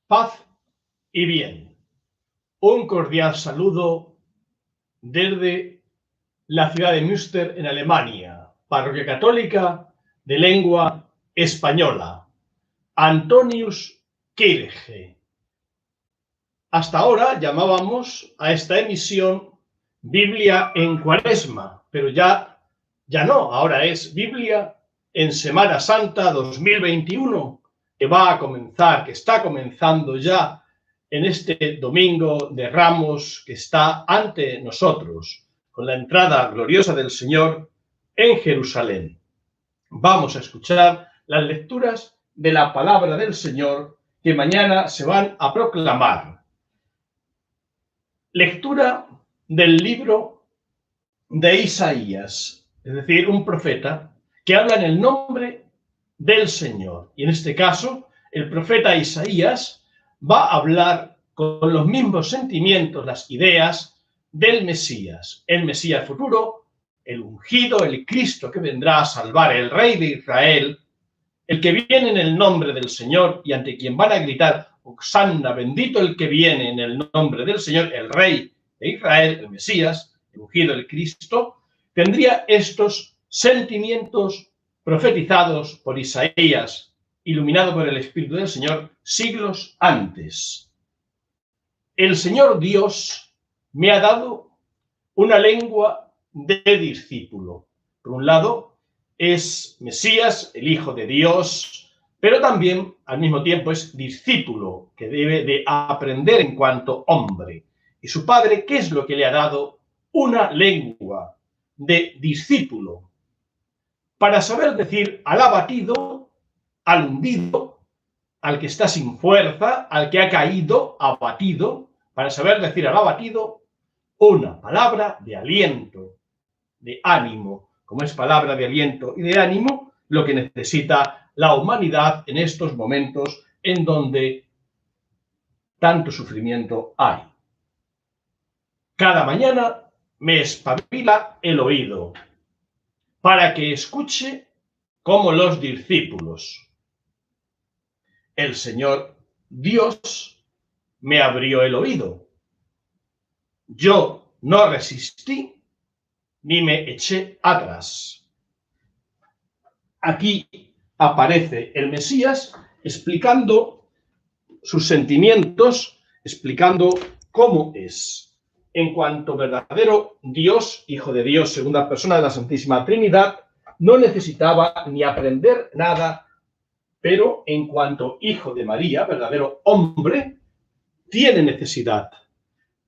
Paz y bien. Un cordial saludo desde la ciudad de Münster, en Alemania, parroquia católica de lengua española, Antonius Kirche. Hasta ahora llamábamos a esta emisión Biblia en Cuaresma, pero ya no, ahora es Biblia en Semana Santa 2021, que va a comenzar, que está comenzando ya en este domingo de Ramos que está ante nosotros, con la entrada gloriosa del Señor en Jerusalén. Vamos a escuchar las lecturas de la palabra del Señor que mañana se van a proclamar. Lectura del libro de Isaías, es decir, un profeta que habla en el nombre del Señor. Y en este caso, el profeta Isaías va a hablar con los mismos sentimientos, las ideas del Mesías, el Mesías futuro, el ungido, el Cristo que vendrá a salvar, el Rey de Israel, el que viene en el nombre del Señor y ante quien van a gritar: Hosanna, bendito el que viene en el nombre del Señor, el Rey de Israel, el Mesías, el ungido, el Cristo, tendría estos sentimientos profetizados por Isaías, iluminado por el Espíritu del Señor, siglos antes. El Señor Dios me ha dado una lengua de discípulo. Por un lado, es Mesías, el Hijo de Dios, pero también al mismo tiempo es discípulo, que debe de aprender en cuanto hombre. Y su padre, ¿qué es lo que le ha dado? Una lengua de discípulo, para saber decir al abatido, al hundido, al que está sin fuerza, al que ha caído, abatido, para saber decir al abatido una palabra de aliento, de ánimo, como es palabra de aliento y de ánimo lo que necesita la humanidad en estos momentos en donde tanto sufrimiento hay. Cada mañana me espabila el oído para que escuche como los discípulos. El Señor Dios me abrió el oído. Yo no resistí ni me eché atrás. Aquí aparece el Mesías explicando sus sentimientos, explicando cómo es. En cuanto verdadero Dios, Hijo de Dios, segunda persona de la Santísima Trinidad, no necesitaba ni aprender nada, pero en cuanto Hijo de María, verdadero hombre, tiene necesidad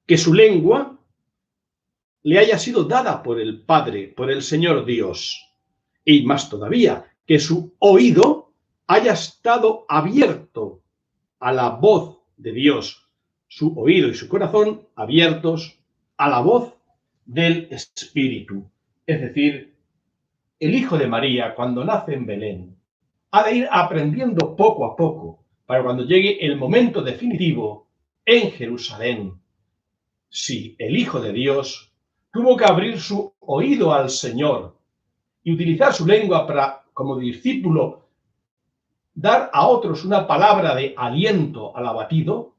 que su lengua le haya sido dada por el Padre, por el Señor Dios. Y más todavía, que su oído haya estado abierto a la voz de Dios, su oído y su corazón abiertos a la voz del Espíritu. Es decir, el Hijo de María, cuando nace en Belén, ha de ir aprendiendo poco a poco, para cuando llegue el momento definitivo en Jerusalén. Sí, el Hijo de Dios tuvo que abrir su oído al Señor y utilizar su lengua para, como discípulo, dar a otros una palabra de aliento al abatido.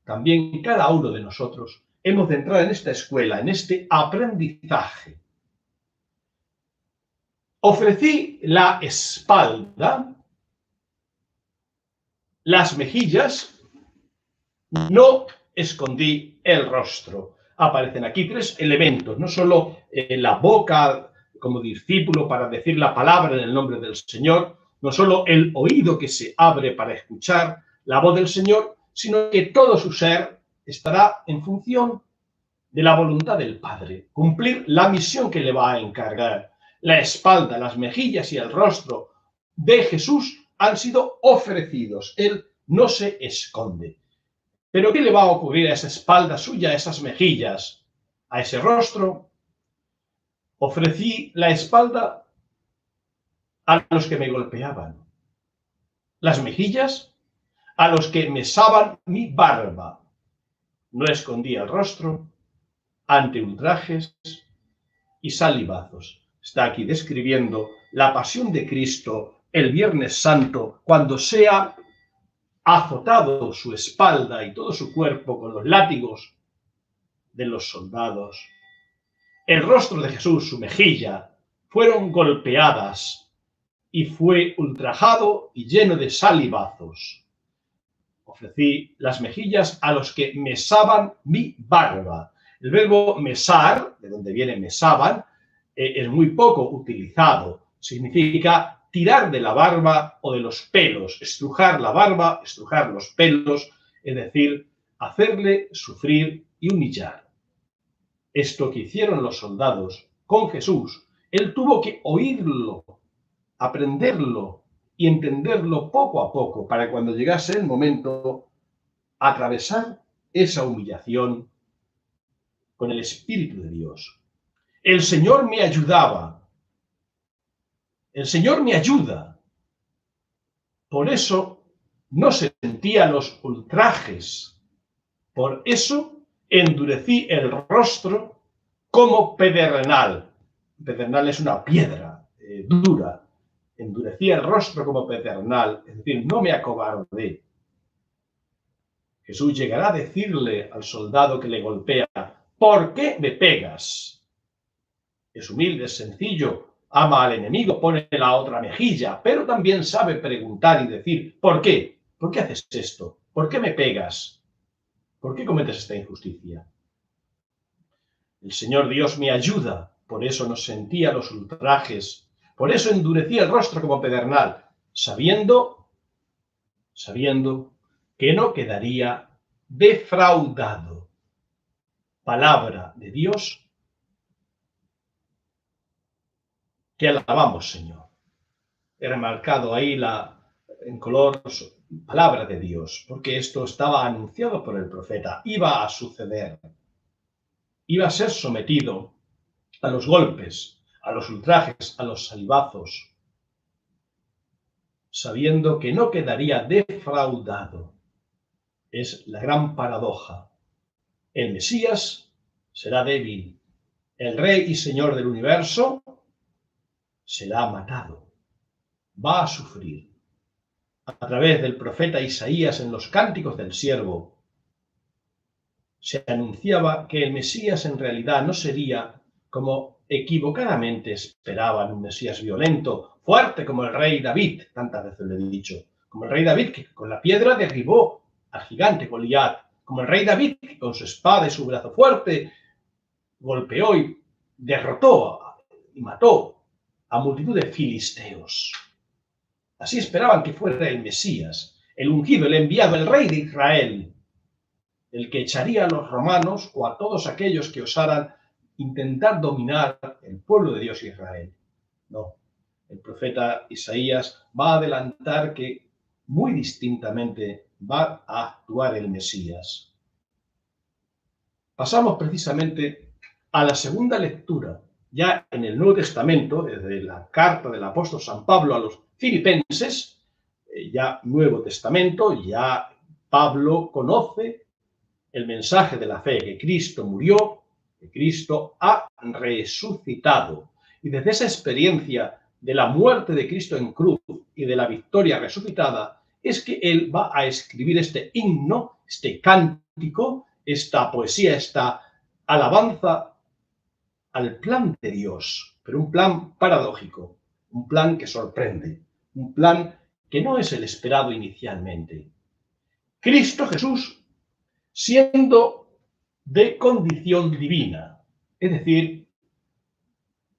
También cada uno de nosotros hemos de entrar en esta escuela, en este aprendizaje. Ofrecí la espalda, las mejillas, no escondí el rostro. Aparecen aquí tres elementos, no solo la boca como discípulo para decir la palabra en el nombre del Señor, no solo el oído que se abre para escuchar la voz del Señor, sino que todo su ser estará en función de la voluntad del Padre, cumplir la misión que le va a encargar. La espalda, las mejillas y el rostro de Jesús han sido ofrecidos. Él no se esconde. ¿Pero qué le va a ocurrir a esa espalda suya, a esas mejillas, a ese rostro? Ofrecí la espalda a los que me golpeaban, las mejillas a los que mesaban mi barba. No escondí el rostro ante ultrajes y salivazos. Está aquí describiendo la pasión de Cristo el Viernes Santo, cuando sea azotado su espalda y todo su cuerpo con los látigos de los soldados. El rostro de Jesús, su mejilla, fueron golpeadas y fue ultrajado y lleno de salivazos. Ofrecí las mejillas a los que mesaban mi barba. El verbo mesar, de donde viene mesaban, es muy poco utilizado. Significa tirar de la barba o de los pelos, estrujar la barba, estrujar los pelos, es decir, hacerle sufrir y humillar. Esto que hicieron los soldados con Jesús, él tuvo que oírlo, aprenderlo y entenderlo poco a poco para cuando llegase el momento atravesar esa humillación con el Espíritu de Dios. El Señor me ayudaba. El Señor me ayuda. Por eso no sentía los ultrajes. Por eso endurecí el rostro como pedernal. Pedernal es una piedra dura. Endurecí el rostro como pedernal, es decir, no me acobardé. Jesús llegará a decirle al soldado que le golpea, ¿por qué me pegas? Es humilde, es sencillo, ama al enemigo, pone la otra mejilla, pero también sabe preguntar y decir, ¿por qué? ¿Por qué haces esto? ¿Por qué me pegas? ¿Por qué cometes esta injusticia? El Señor Dios me ayuda, por eso no sentía los ultrajes, por eso endurecía el rostro como pedernal, sabiendo que no quedaría defraudado. Palabra de Dios que alabamos, Señor. He remarcado ahí en color palabra de Dios, porque esto estaba anunciado por el profeta, iba a suceder, iba a ser sometido a los golpes, a los ultrajes, a los salivazos, sabiendo que no quedaría defraudado. Es la gran paradoja. El Mesías será débil, el Rey y Señor del universo será matado, va a sufrir. A través del profeta Isaías en los cánticos del siervo, se anunciaba que el Mesías en realidad no sería como equivocadamente esperaban, un Mesías violento, fuerte como el rey David, tantas veces le he dicho, como el rey David que con la piedra derribó al gigante Goliat, como el rey David que con su espada y su brazo fuerte golpeó y derrotó y mató a multitud de filisteos. Así esperaban que fuera el Mesías, el ungido, el enviado, el rey de Israel, el que echaría a los romanos o a todos aquellos que osaran intentar dominar el pueblo de Dios Israel. No, el profeta Isaías va a adelantar que muy distintamente va a actuar el Mesías. Pasamos precisamente a la segunda lectura, ya en el Nuevo Testamento, desde la carta del apóstol San Pablo a los Filipenses, ya Nuevo Testamento, ya Pablo conoce el mensaje de la fe, que Cristo murió, que Cristo ha resucitado. Y desde esa experiencia de la muerte de Cristo en cruz y de la victoria resucitada, es que él va a escribir este himno, este cántico, esta poesía, esta alabanza al plan de Dios, pero un plan paradójico, un plan que sorprende, un plan que no es el esperado inicialmente. Cristo Jesús siendo de condición divina, es decir,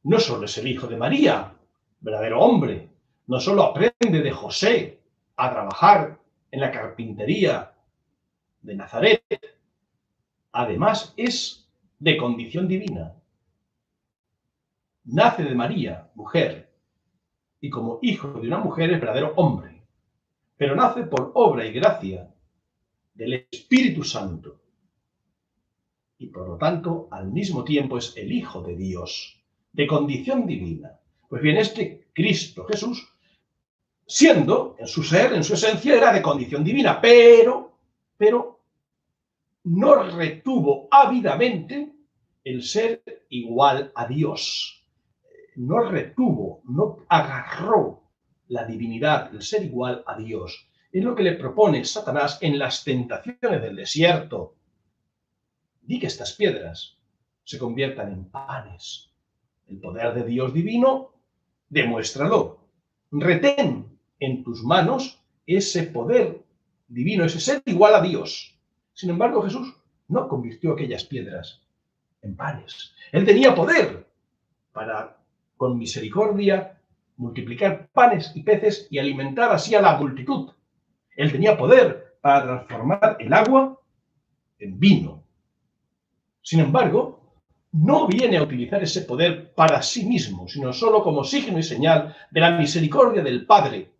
no solo es el hijo de María, verdadero hombre, no solo aprende de José a trabajar en la carpintería de Nazaret, además es de condición divina. Nace de María, mujer, y como hijo de una mujer es verdadero hombre, pero nace por obra y gracia del Espíritu Santo. Y por lo tanto, al mismo tiempo es el Hijo de Dios, de condición divina. Pues bien, este Cristo Jesús, siendo en su ser, en su esencia, era de condición divina, pero no retuvo ávidamente el ser igual a Dios. No retuvo, no agarró la divinidad, el ser igual a Dios. Es lo que le propone Satanás en las tentaciones del desierto. Di que estas piedras se conviertan en panes. El poder de Dios divino, demuéstralo. Retén en tus manos ese poder divino, ese ser igual a Dios. Sin embargo, Jesús no convirtió aquellas piedras en panes. Él tenía poder para, con misericordia, multiplicar panes y peces y alimentar así a la multitud. Él tenía poder para transformar el agua en vino. Sin embargo, no viene a utilizar ese poder para sí mismo, sino solo como signo y señal de la misericordia del Padre,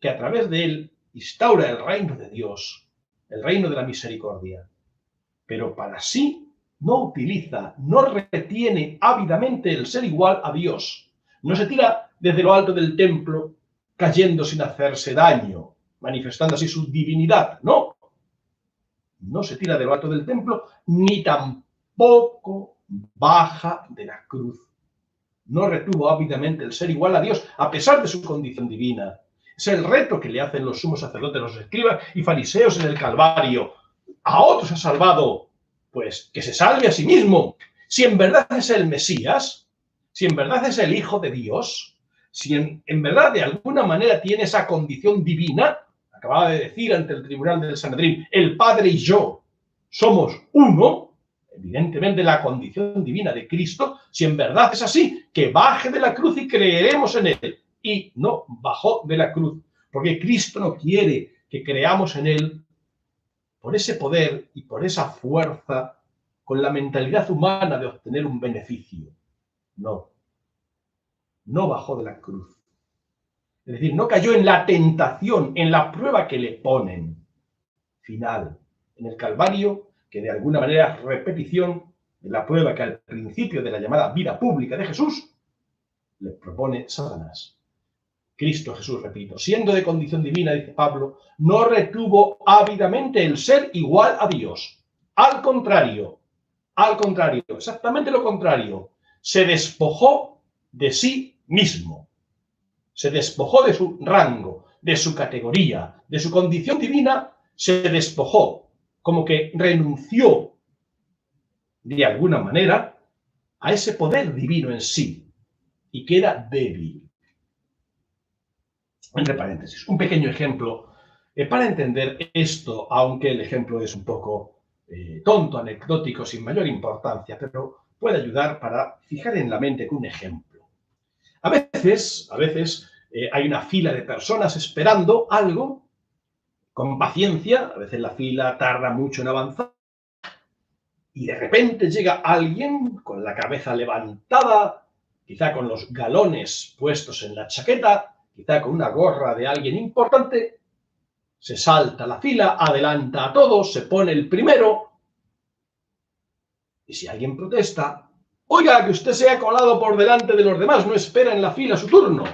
que a través de él instaura el reino de Dios, el reino de la misericordia. Pero para sí no utiliza, no retiene ávidamente el ser igual a Dios. No se tira desde lo alto del templo cayendo sin hacerse daño, manifestando así su divinidad. No, no se tira de lo alto del templo, ni tampoco baja de la cruz. No retuvo ávidamente el ser igual a Dios, a pesar de su condición divina. Es el reto que le hacen los sumos sacerdotes, los escribas y fariseos en el Calvario. A otros ha salvado, pues que se salve a sí mismo. Si en verdad es el Mesías, si en verdad es el Hijo de Dios, si en verdad de alguna manera tiene esa condición divina, acababa de decir ante el tribunal del Sanedrín, el Padre y yo somos uno, evidentemente la condición divina de Cristo, si en verdad es así, que baje de la cruz y creeremos en él. Y no bajó de la cruz, porque Cristo no quiere que creamos en él por ese poder y por esa fuerza con la mentalidad humana de obtener un beneficio. No, no bajó de la cruz. Es decir, no cayó en la tentación, en la prueba que le ponen final en el Calvario, que de alguna manera es repetición de la prueba que al principio de la llamada vida pública de Jesús le propone Satanás. Cristo Jesús, repito, siendo de condición divina, dice Pablo, no retuvo ávidamente el ser igual a Dios. Al contrario, exactamente lo contrario, se despojó de sí mismo. Se despojó de su rango, de su categoría, de su condición divina, se despojó, como que renunció de alguna manera a ese poder divino en sí y queda débil. Entre paréntesis, un pequeño ejemplo para entender esto, aunque el ejemplo es un poco tonto, anecdótico, sin mayor importancia, pero puede ayudar para fijar en la mente un ejemplo. A veces hay una fila de personas esperando algo con paciencia, a veces la fila tarda mucho en avanzar, y de repente llega alguien con la cabeza levantada, quizá con los galones puestos en la chaqueta, quizá con una gorra de alguien importante, se salta la fila, adelanta a todos, se pone el primero, y si alguien protesta, oiga, que usted se ha colado por delante de los demás, no espera en la fila su turno.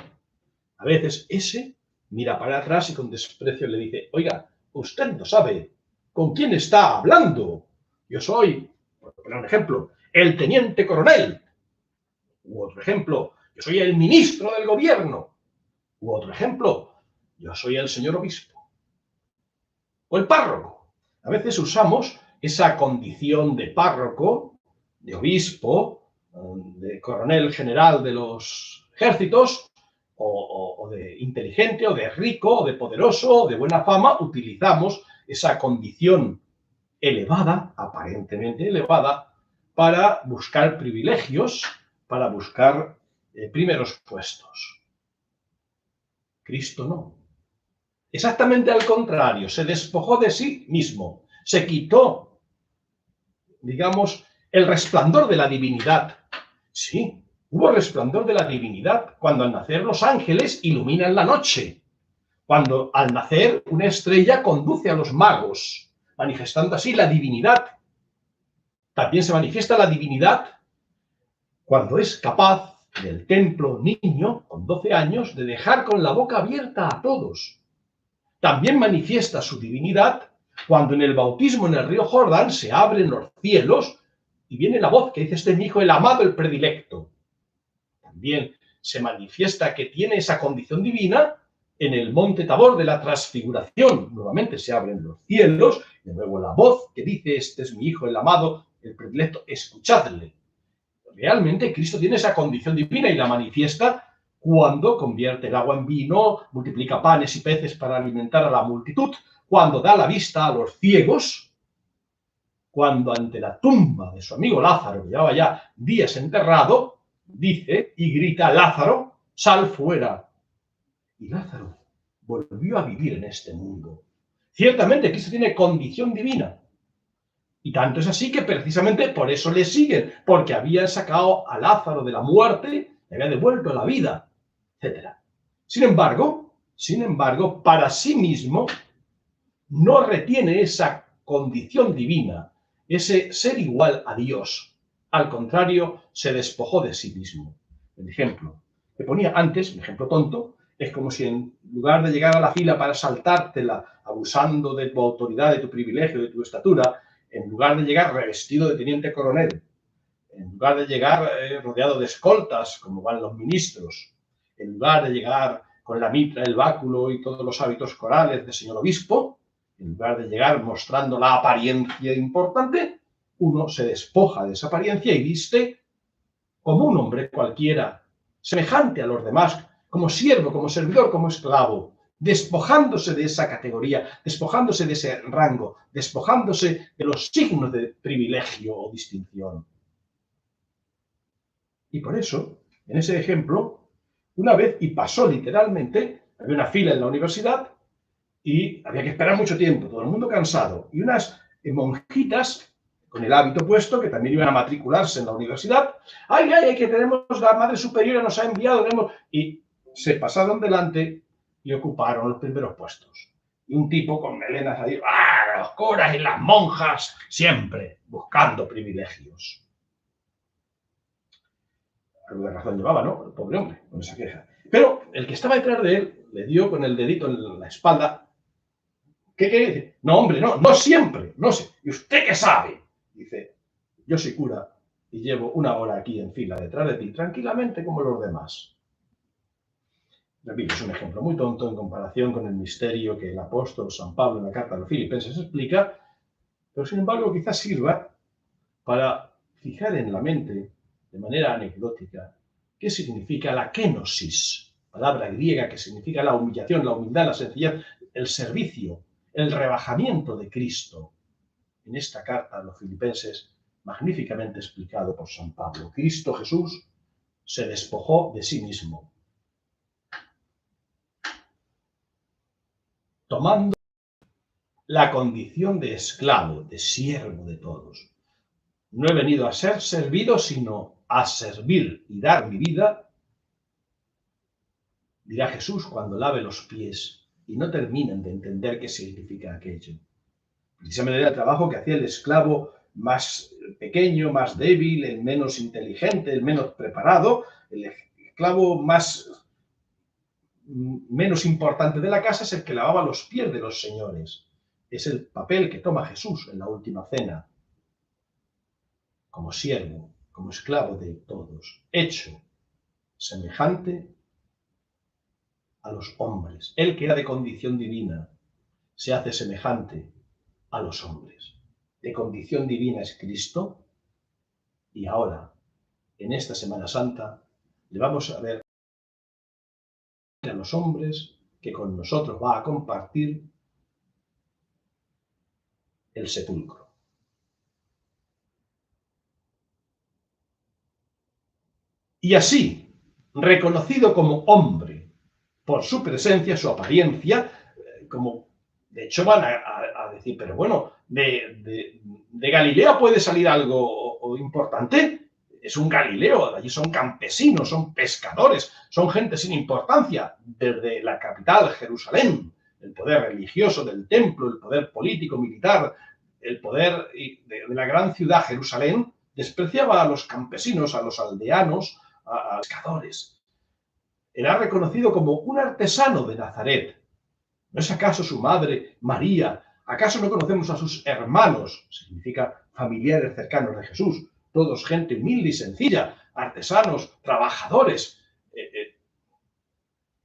A veces ese mira para atrás y con desprecio le dice, oiga, usted no sabe con quién está hablando. Yo soy, por poner un ejemplo, el teniente coronel. U otro ejemplo, yo soy el ministro del gobierno. U otro ejemplo, yo soy el señor obispo. O el párroco. A veces usamos esa condición de párroco, de obispo, de coronel general de los ejércitos, o de inteligente, o de rico, o de poderoso, o de buena fama, utilizamos esa condición elevada, aparentemente elevada, para buscar privilegios, para buscar primeros puestos. Cristo no. Exactamente al contrario, se despojó de sí mismo, se quitó, digamos, el resplandor de la divinidad. Sí, hubo resplandor de la divinidad cuando al nacer los ángeles iluminan la noche, cuando al nacer una estrella conduce a los magos, manifestando así la divinidad. También se manifiesta la divinidad cuando es capaz del templo niño, con 12 años, de dejar con la boca abierta a todos. También manifiesta su divinidad cuando en el bautismo en el río Jordán se abren los cielos y viene la voz que dice, este es mi hijo, el amado, el predilecto. También se manifiesta que tiene esa condición divina en el monte Tabor de la transfiguración. Nuevamente se abren los cielos, y luego la voz que dice: este es mi Hijo el amado, el predilecto, escuchadle. Realmente Cristo tiene esa condición divina y la manifiesta cuando convierte el agua en vino, multiplica panes y peces para alimentar a la multitud, cuando da la vista a los ciegos, cuando ante la tumba de su amigo Lázaro, que llevaba ya días enterrado, dice y grita: Lázaro, sal fuera. Y Lázaro volvió a vivir en este mundo. Ciertamente Cristo tiene condición divina. Y tanto es así que precisamente por eso le siguen, porque habían sacado a Lázaro de la muerte, le había devuelto a la vida, etc. Sin embargo, para sí mismo no retiene esa condición divina, ese ser igual a Dios. Al contrario, se despojó de sí mismo. El ejemplo que ponía antes, un ejemplo tonto, es como si en lugar de llegar a la fila para saltártela, abusando de tu autoridad, de tu privilegio, de tu estatura, en lugar de llegar revestido de teniente coronel, en lugar de llegar rodeado de escoltas, como van los ministros, en lugar de llegar con la mitra, el báculo y todos los hábitos corales de señor obispo, en lugar de llegar mostrando la apariencia importante, uno se despoja de esa apariencia y viste como un hombre cualquiera, semejante a los demás, como siervo, como servidor, como esclavo, despojándose de esa categoría, despojándose de ese rango, despojándose de los signos de privilegio o distinción. Y por eso, en ese ejemplo, una vez, y pasó literalmente, había una fila en la universidad y había que esperar mucho tiempo, todo el mundo cansado, y unas monjitas con el hábito puesto, que también iban a matricularse en la universidad, ¡ay, que tenemos, la Madre Superiora nos ha enviado! Y se pasaron delante y ocuparon los primeros puestos. Y un tipo con melenas ahí, los curas y las monjas, siempre buscando privilegios. Alguna razón llevaba, ¿no? El pobre hombre, con esa queja. Pero el que estaba detrás de él le dio con el dedito en la espalda. ¿Qué dice? No, hombre, no siempre, no sé. ¿Y usted qué sabe? Dice: yo soy cura y llevo 1 hora aquí en fila detrás de ti, tranquilamente como los demás. Repito, es un ejemplo muy tonto en comparación con el misterio que el apóstol San Pablo en la carta a los Filipenses explica, pero sin embargo quizás sirva para fijar en la mente, de manera anecdótica, qué significa la kenosis, palabra griega que significa la humillación, la humildad, la sencillez, el servicio, el rebajamiento de Cristo. En esta carta a los Filipenses, magníficamente explicado por San Pablo, Cristo Jesús se despojó de sí mismo, tomando la condición de esclavo, de siervo de todos. No he venido a ser servido, sino a servir y dar mi vida, dirá Jesús cuando lave los pies y no terminan de entender qué significa aquello. Precisamente era el trabajo que hacía el esclavo más pequeño, más débil, el menos inteligente, el menos preparado, el esclavo menos importante de la casa es el que lavaba los pies de los señores. Es el papel que toma Jesús en la última cena, como siervo, como esclavo de todos, hecho semejante a los hombres. Él, que era de condición divina, se hace semejante a los hombres. De condición divina es Cristo, y ahora, en esta Semana Santa, le vamos a ver a los hombres que con nosotros va a compartir el sepulcro. Y así, reconocido como hombre por su presencia, su apariencia, como de hecho van a decir, pero bueno, de Galilea puede salir algo importante. Es un Galileo, allí son campesinos, son pescadores, son gente sin importancia. Desde la capital, Jerusalén, el poder religioso del templo, el poder político, militar, el poder de la gran ciudad, Jerusalén, despreciaba a los campesinos, a los aldeanos, a los pescadores. Era reconocido como un artesano de Nazaret. ¿No es acaso su madre, María? ¿Acaso no conocemos a sus hermanos? Significa familiares cercanos de Jesús. Todos gente humilde y sencilla, artesanos, trabajadores.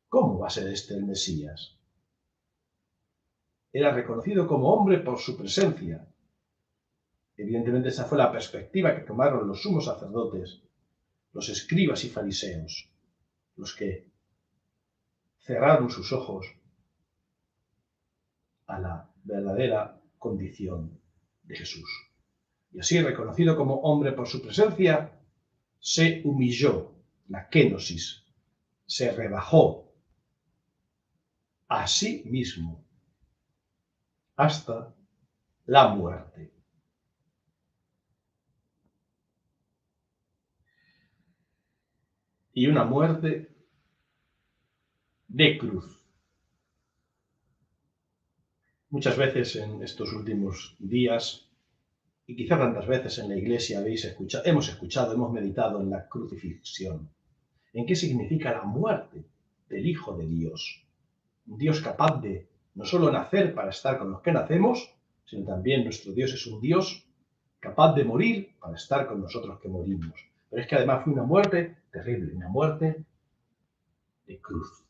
¿Cómo va a ser este el Mesías? Era reconocido como hombre por su presencia. Evidentemente esa fue la perspectiva que tomaron los sumos sacerdotes, los escribas y fariseos, los que cerraron sus ojos a la verdadera condición de Jesús. Y así, reconocido como hombre por su presencia, se humilló, la kénosis, se rebajó a sí mismo hasta la muerte. Y una muerte de cruz. Muchas veces en estos últimos días, y quizá tantas veces en la iglesia hemos escuchado, hemos meditado en la crucifixión, en qué significa la muerte del Hijo de Dios. Un Dios capaz de no solo nacer para estar con los que nacemos, sino también nuestro Dios es un Dios capaz de morir para estar con nosotros que morimos. Pero es que además fue una muerte terrible, una muerte de cruz.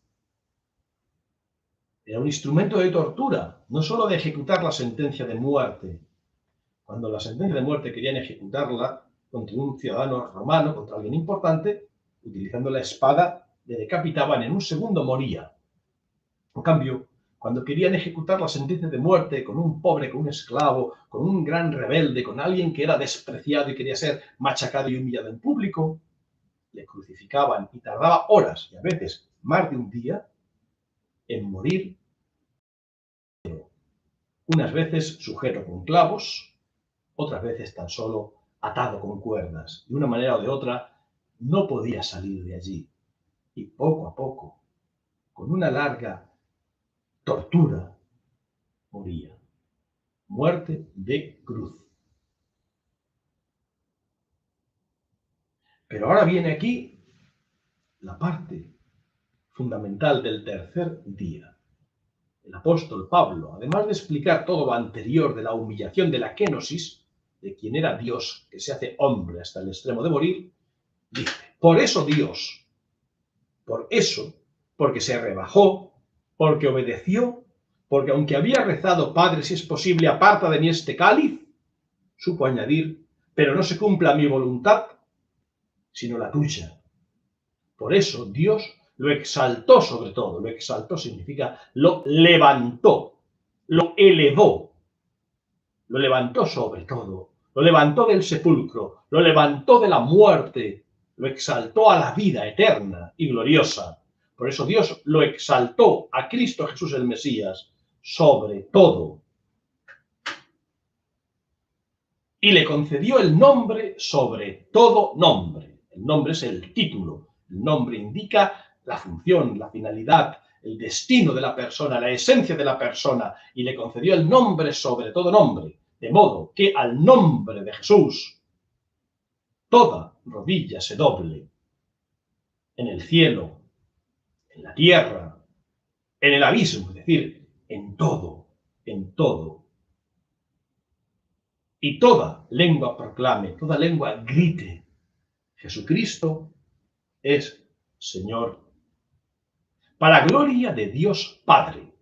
Era un instrumento de tortura, no solo de ejecutar la sentencia de muerte. Cuando la sentencia de muerte querían ejecutarla contra un ciudadano romano, contra alguien importante, utilizando la espada, le decapitaban, en un segundo moría. En cambio, cuando querían ejecutar la sentencia de muerte con un pobre, con un esclavo, con un gran rebelde, con alguien que era despreciado y quería ser machacado y humillado en público, le crucificaban y tardaba horas, y a veces más de un día, en morir, unas veces sujeto con clavos, otras veces tan solo atado con cuerdas. De una manera o de otra, no podía salir de allí. Y poco a poco, con una larga tortura, moría. Muerte de cruz. Pero ahora viene aquí la parte fundamental del tercer día. El apóstol Pablo, además de explicar todo lo anterior de la humillación de la kénosis, de quien era Dios que se hace hombre hasta el extremo de morir, dice, por eso Dios, por eso, porque se rebajó, porque obedeció, porque aunque había rezado, Padre, si es posible, aparta de mí este cáliz, supo añadir, pero no se cumpla mi voluntad, sino la tuya. Por eso Dios lo exaltó sobre todo. Lo exaltó significa lo levantó, lo elevó, lo levantó sobre todo, lo levantó del sepulcro, lo levantó de la muerte, lo exaltó a la vida eterna y gloriosa. Por eso Dios lo exaltó a Cristo Jesús el Mesías sobre todo. Y le concedió el nombre sobre todo nombre. El nombre es el título. El nombre indica la función, la finalidad, el destino de la persona, la esencia de la persona, y le concedió el nombre sobre todo nombre, de modo que al nombre de Jesús toda rodilla se doble, en el cielo, en la tierra, en el abismo, es decir, en todo, en todo. Y toda lengua proclame, toda lengua grite, Jesucristo es Señor, para gloria de Dios Padre.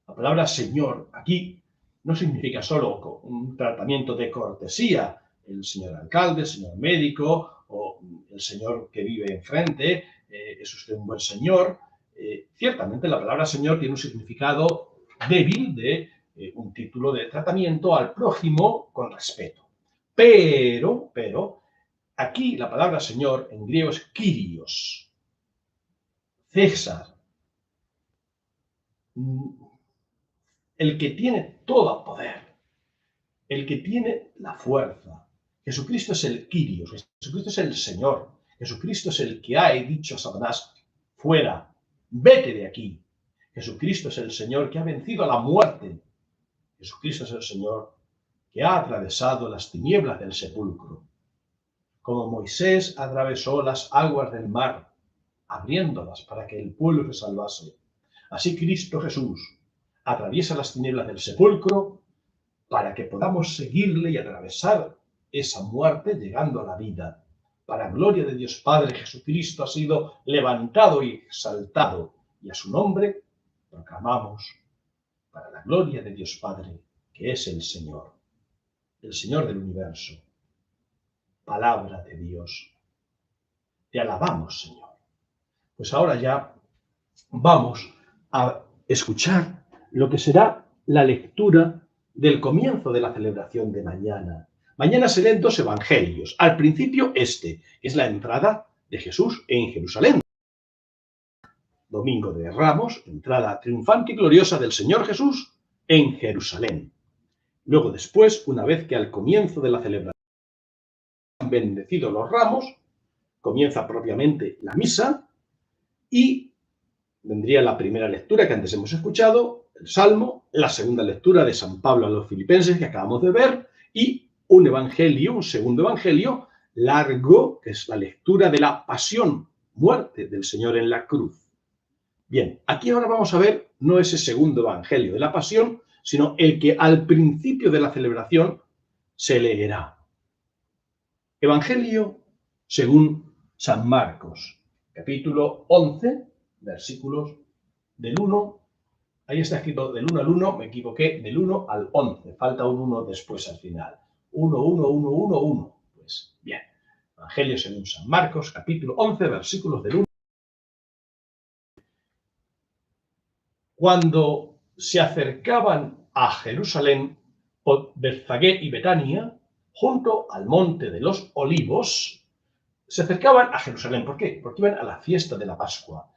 La palabra Señor aquí no significa solo un tratamiento de cortesía, el señor alcalde, el señor médico o el señor que vive enfrente, es usted un buen señor. Ciertamente la palabra Señor tiene un significado débil de un título de tratamiento al prójimo con respeto. Pero, aquí la palabra Señor en griego es Kyrios, César, el que tiene todo poder, el que tiene la fuerza. Jesucristo es el Kyrios, Jesucristo es el Señor, Jesucristo es el que ha dicho a Satanás, fuera, vete de aquí. Jesucristo es el Señor que ha vencido a la muerte. Jesucristo es el Señor que ha atravesado las tinieblas del sepulcro. Como Moisés atravesó las aguas del mar, abriéndolas para que el pueblo se salvase. Así Cristo Jesús atraviesa las tinieblas del sepulcro para que podamos seguirle y atravesar esa muerte llegando a la vida. Para gloria de Dios Padre, Jesucristo ha sido levantado y exaltado y a su nombre proclamamos para la gloria de Dios Padre, que es el Señor del universo. Palabra de Dios. Te alabamos, Señor. Pues ahora ya vamos a escuchar lo que será la lectura del comienzo de la celebración de mañana. Mañana se leen dos evangelios. Al principio que es la entrada de Jesús en Jerusalén. Domingo de Ramos, entrada triunfante y gloriosa del Señor Jesús en Jerusalén. Luego después, una vez que al comienzo de la celebración han bendecido los ramos, comienza propiamente la misa y vendría la primera lectura que antes hemos escuchado, el Salmo, la segunda lectura de San Pablo a los Filipenses que acabamos de ver y un segundo evangelio largo, que es la lectura de la pasión, muerte del Señor en la cruz. Bien, aquí ahora vamos a ver no ese segundo evangelio de la pasión, sino el que al principio de la celebración se leerá. Evangelio según San Marcos, capítulo 11, versículos del 1, ahí está escrito del 1 al 1, me equivoqué, del 1 al 11, falta un 1 después al final. 1, 1, 1, 1, 1. Pues bien, Evangelio según San Marcos, capítulo 11, versículos del 1. Cuando se acercaban a Jerusalén por Betfagé y Betania, junto al monte de los Olivos, se acercaban a Jerusalén. ¿Por qué? Porque iban a la fiesta de la Pascua.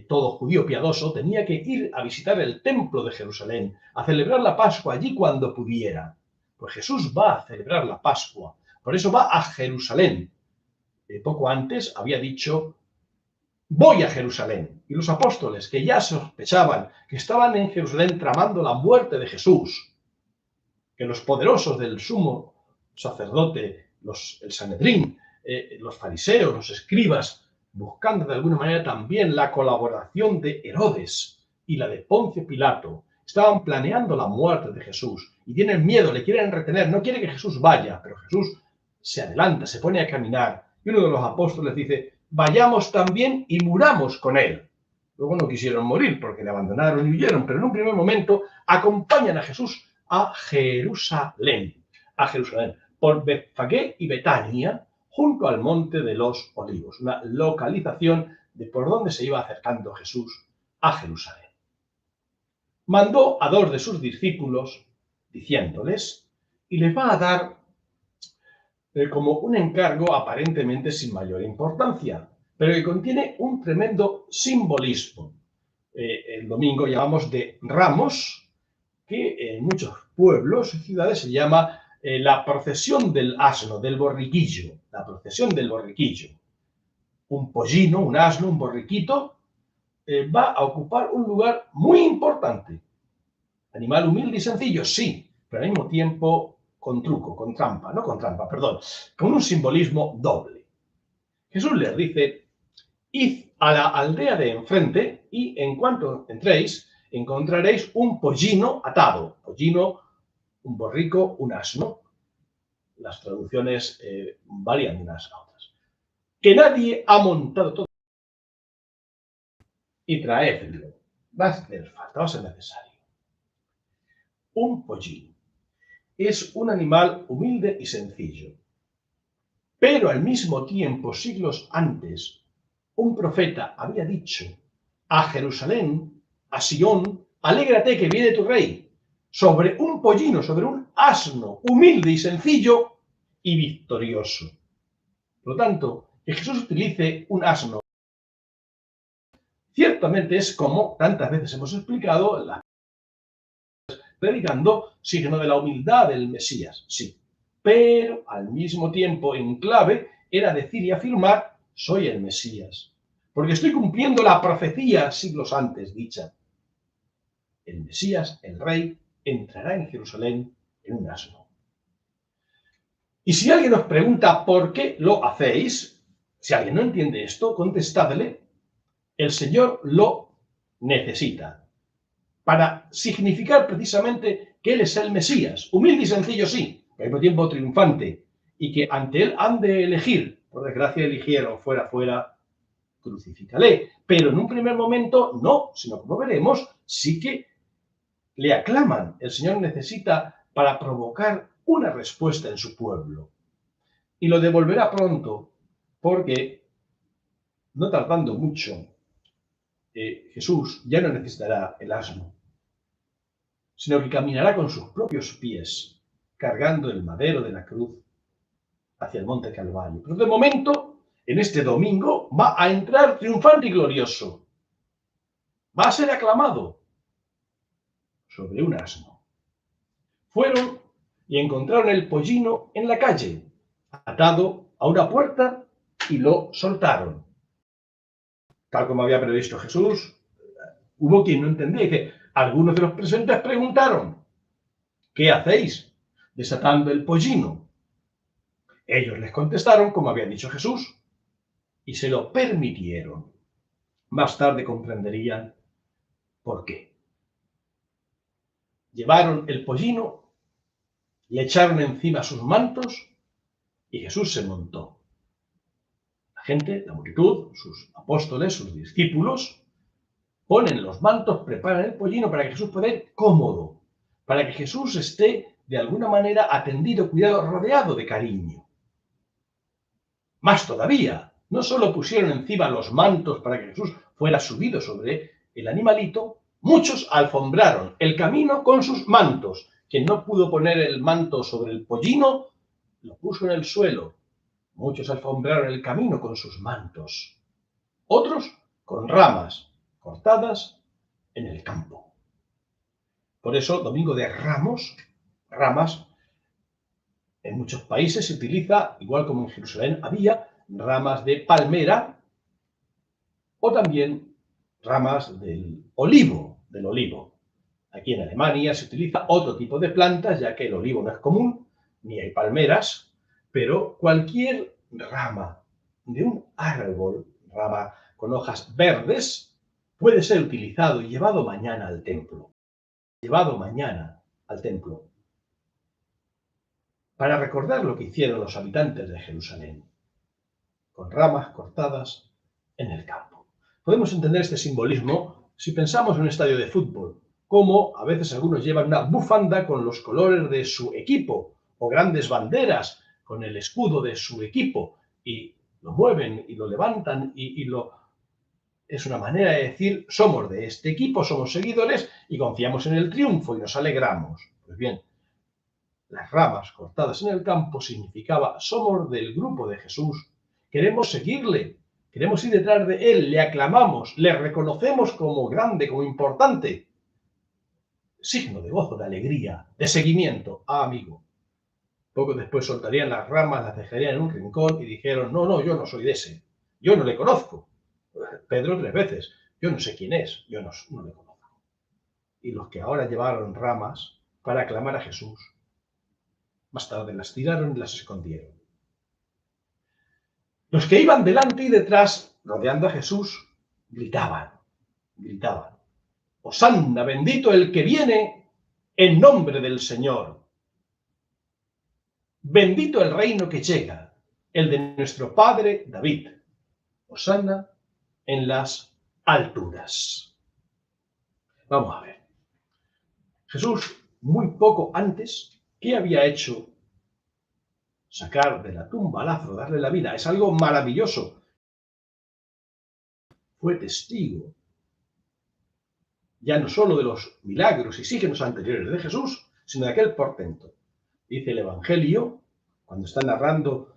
Todo judío piadoso tenía que ir a visitar el templo de Jerusalén, a celebrar la Pascua allí cuando pudiera. Pues Jesús va a celebrar la Pascua, por eso va a Jerusalén. Poco antes había dicho: voy a Jerusalén. Y los apóstoles, que ya sospechaban que estaban en Jerusalén tramando la muerte de Jesús, que los poderosos del sumo sacerdote, el Sanedrín, los fariseos, los escribas, buscando de alguna manera también la colaboración de Herodes y la de Poncio Pilato, estaban planeando la muerte de Jesús y tienen miedo, le quieren retener, no quiere que Jesús vaya, pero Jesús se adelanta, se pone a caminar y uno de los apóstoles dice: vayamos también y muramos con él. Luego no quisieron morir porque le abandonaron y huyeron, pero en un primer momento acompañan a Jesús a Jerusalén, por Betfagé y Betania, junto al monte de los Olivos, una localización de por donde se iba acercando Jesús a Jerusalén. Mandó a 2 de sus discípulos, diciéndoles, y les va a dar como un encargo aparentemente sin mayor importancia, pero que contiene un tremendo simbolismo. El domingo llamamos de Ramos, que en muchos pueblos y ciudades se llama la procesión del asno, del borriquillo, la procesión del borriquillo. Un pollino, un asno, un borriquito, va a ocupar un lugar muy importante. Animal humilde y sencillo, sí, pero al mismo tiempo con truco, con trampa, no con trampa, perdón, con un simbolismo doble. Jesús les dice: id a la aldea de enfrente y en cuanto entréis encontraréis un pollino atado. Pollino, un borrico, un asno. Las traducciones varían de unas a otras. Que nadie ha montado todo y traédlo. Va a hacer falta, va a ser necesario. Un pollino es un animal humilde y sencillo, pero al mismo tiempo, siglos antes, un profeta había dicho: a Jerusalén, a Sión, alégrate que viene tu rey, sobre un pollino, sobre un asno, humilde y sencillo y victorioso. Por lo tanto, que Jesús utilice un asno, ciertamente es, como tantas veces hemos explicado, predicando, signo de la humildad del Mesías, sí. Pero al mismo tiempo, en clave, era decir y afirmar: soy el Mesías, porque estoy cumpliendo la profecía siglos antes dicha. El Mesías, el Rey, entrará en Jerusalén en un asno. Y si alguien os pregunta por qué lo hacéis, si alguien no entiende esto, contestadle: el Señor lo necesita, para significar precisamente que Él es el Mesías, humilde y sencillo sí, pero al mismo tiempo triunfante, y que ante Él han de elegir. Por desgracia eligieron fuera, crucifícale. Pero en un primer momento no, sino como veremos, sí que le aclaman. El Señor necesita para provocar una respuesta en su pueblo. Y lo devolverá pronto, porque no tardando mucho, Jesús ya no necesitará el asno, sino que caminará con sus propios pies, cargando el madero de la cruz hacia el monte Calvario. Pero de momento, en este domingo, va a entrar triunfante y glorioso. Va a ser aclamado sobre un asno. Fueron y encontraron el pollino en la calle, atado a una puerta, y lo soltaron. Tal como había previsto Jesús, hubo quien no entendía. Dice, algunos de los presentes preguntaron, ¿qué hacéis desatando el pollino? Ellos les contestaron como había dicho Jesús, y se lo permitieron. Más tarde comprenderían por qué. Llevaron el pollino, le echaron encima sus mantos y Jesús se montó. La gente, la multitud, sus apóstoles, sus discípulos, ponen los mantos, preparan el pollino para que Jesús pueda ir cómodo, para que Jesús esté de alguna manera atendido, cuidado, rodeado de cariño. Más todavía, no solo pusieron encima los mantos para que Jesús fuera subido sobre el animalito, muchos alfombraron el camino con sus mantos. Quien no pudo poner el manto sobre el pollino, lo puso en el suelo. Muchos alfombraron el camino con sus mantos. Otros con ramas cortadas en el campo. Por eso, Domingo de Ramos, ramas, en muchos países se utiliza, igual como en Jerusalén había, ramas de palmera o también ramas del olivo. Aquí en Alemania se utiliza otro tipo de plantas, ya que el olivo no es común, ni hay palmeras, pero cualquier rama de un árbol, rama con hojas verdes, puede ser utilizado y llevado mañana al templo. Llevado mañana al templo. Para recordar lo que hicieron los habitantes de Jerusalén, con ramas cortadas en el campo. Podemos entender este simbolismo si pensamos en un estadio de fútbol, como a veces algunos llevan una bufanda con los colores de su equipo, o grandes banderas con el escudo de su equipo, y lo mueven y lo levantan es una manera de decir, somos de este equipo, somos seguidores y confiamos en el triunfo y nos alegramos. Pues bien, las ramas cortadas en el campo significaba, somos del grupo de Jesús, queremos seguirle, queremos ir detrás de él, le aclamamos, le reconocemos como grande, como importante. Signo de gozo, de alegría, de seguimiento. Ah, amigo. Poco después soltarían las ramas, las dejarían en un rincón y dijeron, no, yo no soy de ese, yo no le conozco. Pedro 3 veces, yo no sé quién es, yo no le conozco. Y los que ahora llevaron ramas para aclamar a Jesús, más tarde las tiraron y las escondieron. Los que iban delante y detrás, rodeando a Jesús, gritaban. Hosanna, bendito el que viene en nombre del Señor. Bendito el reino que llega, el de nuestro padre David. Hosanna en las alturas. Vamos a ver. Jesús, muy poco antes, ¿qué había hecho? Sacar de la tumba a Lázaro, darle la vida. Es algo maravilloso. Fue testigo ya no solo de los milagros y signos anteriores de Jesús, sino de aquel portento. Dice el Evangelio, cuando está narrando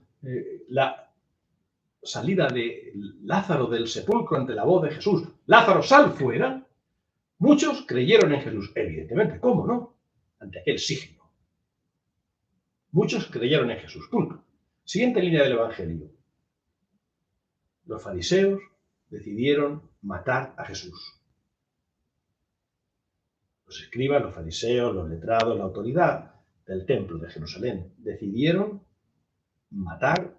la salida de Lázaro del sepulcro ante la voz de Jesús, Lázaro, sal fuera, muchos creyeron en Jesús. Evidentemente, ¿cómo no? Ante aquel signo. Muchos creyeron en Jesús. Punto. Siguiente línea del Evangelio. Los fariseos decidieron matar a Jesús. Los escribas, los fariseos, los letrados, la autoridad del templo de Jerusalén decidieron matar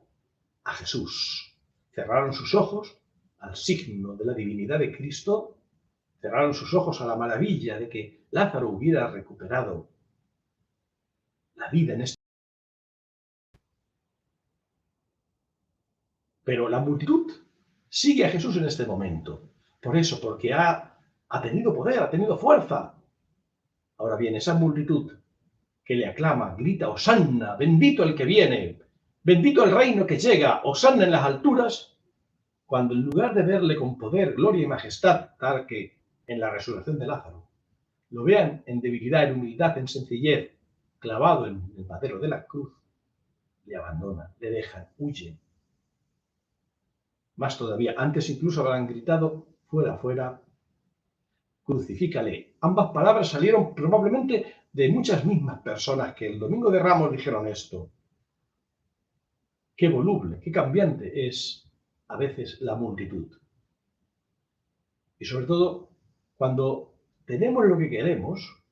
a Jesús. Cerraron sus ojos al signo de la divinidad de Cristo, cerraron sus ojos a la maravilla de que Lázaro hubiera recuperado la vida en este. Pero la multitud sigue a Jesús en este momento. Por eso, porque ha tenido poder, ha tenido fuerza. Ahora bien, esa multitud que le aclama, grita, Hosanna, bendito el que viene, bendito el reino que llega, Hosanna en las alturas, cuando en lugar de verle con poder, gloria y majestad, tal que en la resurrección de Lázaro, lo vean en debilidad, en humildad, en sencillez, clavado en el madero de la cruz, le abandonan, le dejan, huyen. Más todavía, antes incluso habrán gritado, fuera, fuera, crucifícale. Ambas palabras salieron probablemente de muchas mismas personas que el Domingo de Ramos dijeron esto. Qué voluble, qué cambiante es a veces la multitud. Y sobre todo, cuando tenemos lo que queremos,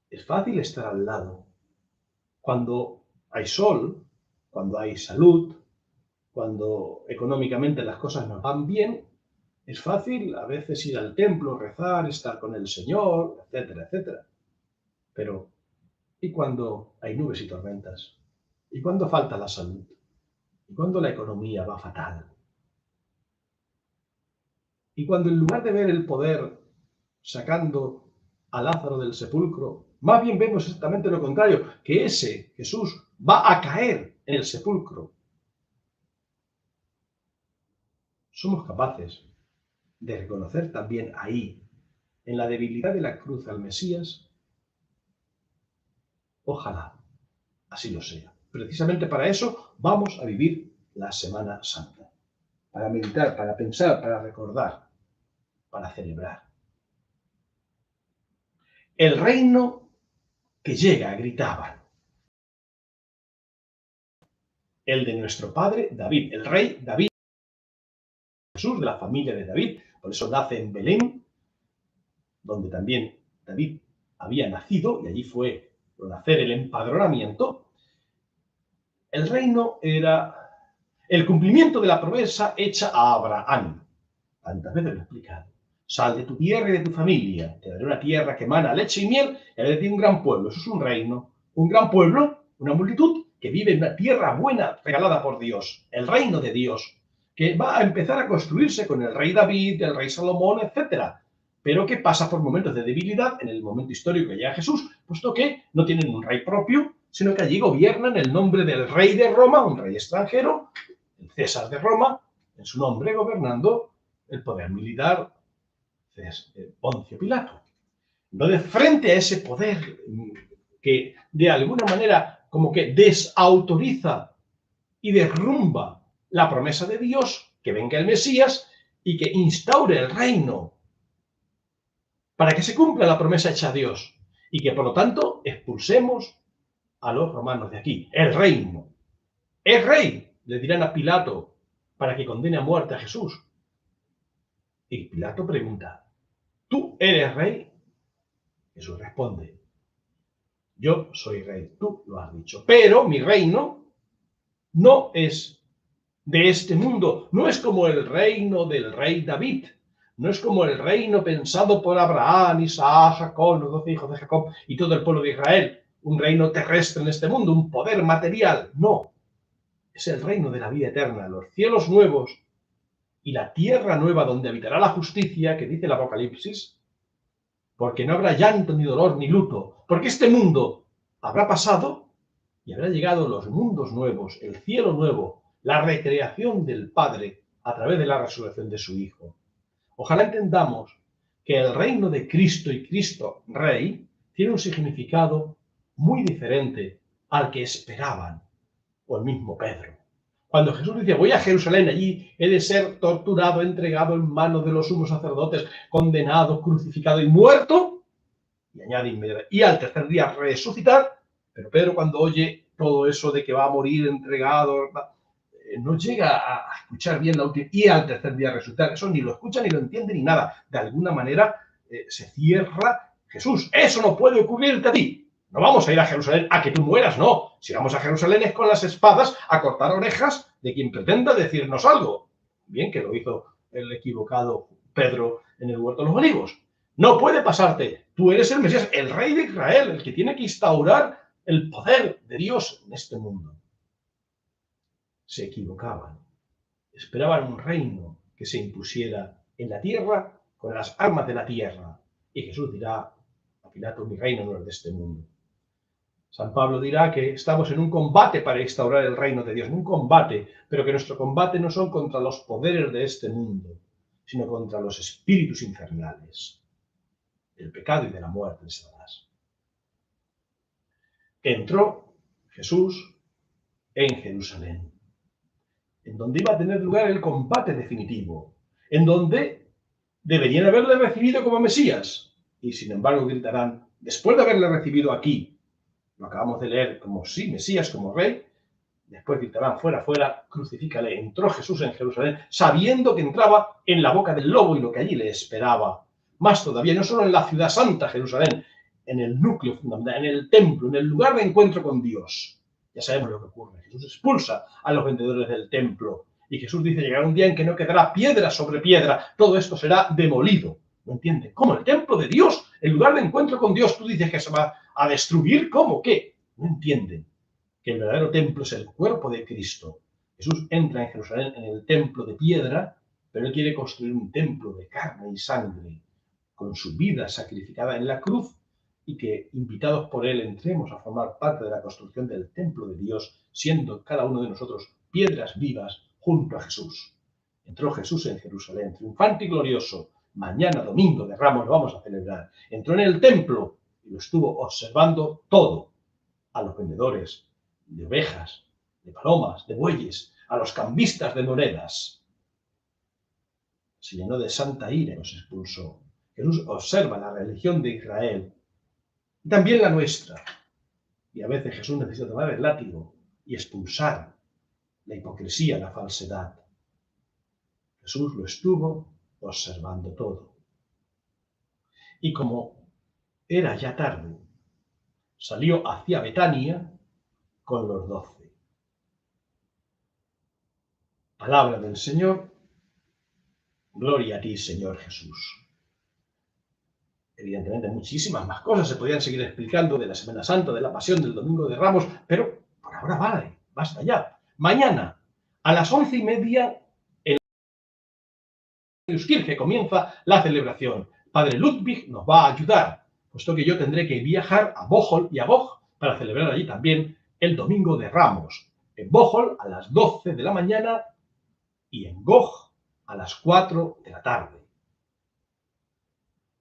es fácil estar al lado. Cuando hay sol, cuando hay salud, cuando económicamente las cosas nos van bien, es fácil a veces ir al templo, rezar, estar con el Señor, etcétera, etcétera. Pero, ¿y cuando hay nubes y tormentas? ¿Y cuando falta la salud? ¿Y cuando la economía va fatal? ¿Y cuando en lugar de ver el poder sacando a Lázaro del sepulcro, más bien vemos exactamente lo contrario, que ese Jesús va a caer en el sepulcro? Somos capaces de reconocer también ahí, en la debilidad de la cruz al Mesías. Ojalá así lo sea. Precisamente para eso vamos a vivir la Semana Santa. Para meditar, para pensar, para recordar, para celebrar. El reino que llega, gritaban. El de nuestro padre David, el rey David, Jesús de la familia de David, por eso nace en Belén, donde también David había nacido, y allí fue por nacer el empadronamiento. El reino era el cumplimiento de la promesa hecha a Abraham. Tantas veces lo he explicado. Sal de tu tierra y de tu familia, te daré una tierra que emana leche y miel, y haré de ti un gran pueblo. Eso es un reino, un gran pueblo, una multitud que vive en una tierra buena regalada por Dios, el reino de Dios, que va a empezar a construirse con el rey David, el rey Salomón, etc. Pero que pasa por momentos de debilidad en el momento histórico que llega Jesús, puesto que no tienen un rey propio, sino que allí gobiernan el nombre del rey de Roma, un rey extranjero, el César de Roma, en su nombre gobernando el poder militar, Poncio Pilato. No de frente a ese poder que de alguna manera como que desautoriza y derrumba la promesa de Dios, que venga el Mesías y que instaure el reino para que se cumpla la promesa hecha a Dios y que por lo tanto expulsemos a los romanos de aquí. El reino. Es rey, le dirán a Pilato para que condene a muerte a Jesús. Y Pilato pregunta, ¿tú eres rey? Jesús responde, yo soy rey, tú lo has dicho, pero mi reino no es de este mundo, no es como el reino del rey David, no es como el reino pensado por Abraham, Isaac, Jacob, los 12 hijos de Jacob y todo el pueblo de Israel, un reino terrestre en este mundo, un poder material, no, es el reino de la vida eterna, los cielos nuevos y la tierra nueva donde habitará la justicia, que dice el Apocalipsis, porque no habrá llanto, ni dolor, ni luto, porque este mundo habrá pasado y habrá llegado los mundos nuevos, el cielo nuevo, la recreación del Padre a través de la resurrección de su Hijo. Ojalá entendamos que el reino de Cristo y Cristo Rey tiene un significado muy diferente al que esperaban, o el mismo Pedro. Cuando Jesús dice, voy a Jerusalén, allí he de ser torturado, entregado en manos de los sumos sacerdotes, condenado, crucificado y muerto, y añade, y al tercer día resucitar, pero Pedro cuando oye todo eso de que va a morir entregado, no llega a escuchar bien la última, y al tercer día resucitar, eso ni lo escucha, ni lo entiende, ni nada. De alguna manera se cierra Jesús. Eso no puede ocurrirte a ti. No vamos a ir a Jerusalén a que tú mueras, no. Si vamos a Jerusalén es con las espadas a cortar orejas de quien pretenda decirnos algo. Bien que lo hizo el equivocado Pedro en el Huerto de los Olivos. No puede pasarte. Tú eres el Mesías, el rey de Israel, el que tiene que instaurar el poder de Dios en este mundo. Se equivocaban. Esperaban un reino que se impusiera en la tierra con las armas de la tierra. Y Jesús dirá a Pilato: mi reino no es de este mundo. San Pablo dirá que estamos en un combate para instaurar el reino de Dios, en un combate, pero que nuestro combate no son contra los poderes de este mundo, sino contra los espíritus infernales, del pecado y de la muerte de Satanás. Entró Jesús en Jerusalén, en donde iba a tener lugar el combate definitivo, en donde deberían haberle recibido como Mesías, y sin embargo gritarán, después de haberle recibido aquí, lo acabamos de leer como sí, Mesías, como rey, después gritarán, fuera, fuera, crucifícale. Entró Jesús en Jerusalén, sabiendo que entraba en la boca del lobo y lo que allí le esperaba. Más todavía, no solo en la ciudad santa, Jerusalén, en el núcleo fundamental, en el templo, en el lugar de encuentro con Dios. Ya sabemos lo que ocurre. Jesús expulsa a los vendedores del templo. Y Jesús dice, llegará un día en que no quedará piedra sobre piedra. Todo esto será demolido. ¿No entienden? ¿Cómo? El templo de Dios, el lugar de encuentro con Dios, tú dices que se va a destruir. ¿Cómo? ¿Qué? No entienden que el verdadero templo es el cuerpo de Cristo. Jesús entra en Jerusalén en el templo de piedra, pero él quiere construir un templo de carne y sangre, con su vida sacrificada en la cruz, y que, invitados por él, entremos a formar parte de la construcción del templo de Dios, siendo cada uno de nosotros piedras vivas junto a Jesús. Entró Jesús en Jerusalén, triunfante y glorioso. Mañana, domingo de Ramos, lo vamos a celebrar. Entró en el templo y lo estuvo observando todo. A los vendedores de ovejas, de palomas, de bueyes, a los cambistas de monedas. Se llenó de santa ira y los expulsó. Jesús observa la religión de Israel, y también la nuestra. Y a veces Jesús necesita tomar el látigo y expulsar la hipocresía, la falsedad. Jesús lo estuvo observando todo. Y como era ya tarde, salió hacia Betania con los 12. Palabra del Señor. Gloria a ti, Señor Jesús. Evidentemente, muchísimas más cosas se podrían seguir explicando de la Semana Santa, de la Pasión, del Domingo de Ramos, pero por ahora vale, basta ya. Mañana, a las 11:30, en Euskirche comienza la celebración. Padre Ludwig nos va a ayudar, puesto que yo tendré que viajar a Bohol y a Boch para celebrar allí también el Domingo de Ramos. En Bohol a las 12 de la mañana y en Goch a las 4 de la tarde.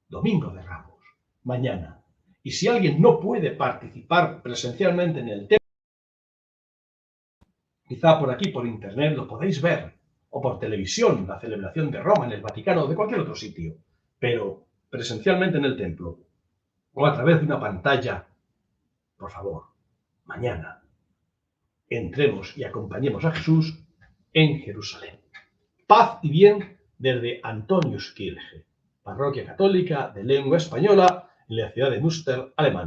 Domingo de Ramos, mañana. Y si alguien no puede participar presencialmente en el templo, quizá por aquí, por internet, lo podéis ver, o por televisión, la celebración de Roma en el Vaticano o de cualquier otro sitio, pero presencialmente en el templo, o a través de una pantalla, por favor, mañana, entremos y acompañemos a Jesús en Jerusalén. Paz y bien desde Antoniuskirche, parroquia católica de lengua española en la ciudad de Münster, Alemania.